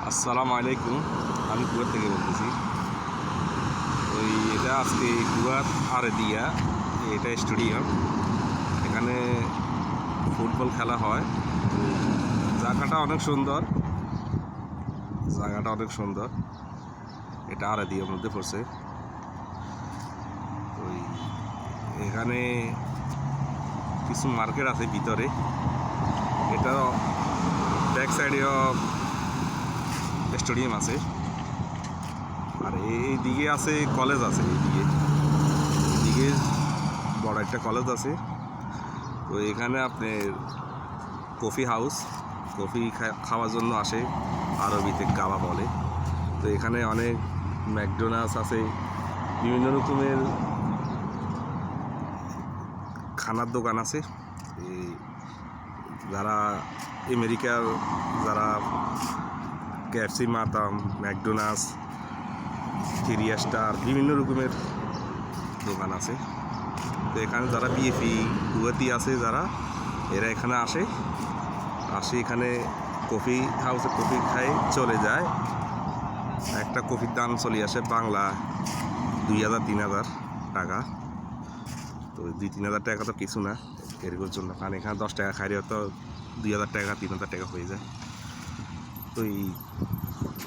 আসসালামু আলাইকুম। আমি কুয়ার থেকে বলতেছি। এটা আজকে কুয়ার আরেদিয়া, এটা স্টেডিয়াম। এখানে ফুটবল খেলা হয়। জায়গাটা অনেক সুন্দর, এটা আরেদিয়ার মধ্যে পড়ছে। এখানে কিছু মার্কেট আছে ভিতরে। এটা ব্যাক সাইডেও স্টেডিয়াম আছে, আর এইদিকে আছে কলেজ আছে। এইদিকে বড় একটা কলেজ আছে। তো এখানে আপনার কফি হাউস, কফি খাওয়ার জন্য আসে, আরবিতে গাওয়া বলে। তো এখানে অনেক ম্যাকডোনাল্ডস আছে, বিভিন্ন রকমের খানার দোকান আছে। যারা আমেরিকার যারা KFC, মাতাম, ম্যাকডোনাল্ডস, 3 স্টার, বিভিন্ন রকমের দোকান আছে। তো এখানে যারা বিএফি কুয়েতি আছে, যারা এরা এখানে আসে এখানে কফি হাউসে কফি খায় চলে যায়। একটা কফির দাম চলে আসে বাংলা 2000-3000 টাকা। তো 2-3000 টাকা তো কিছু না এরকম জন্য, কারণ এখানে 10 টাকা খাইলেও তো 2000 টাকা 3000 টাকা হয়ে যায়। তো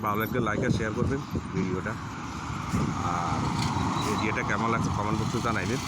ভালো একটা লাইক আর শেয়ার করবেন ভিডিওটা, আর ভিডিওটা কেমন লাগছে কমেন্ট বক্সে জানাইবেন।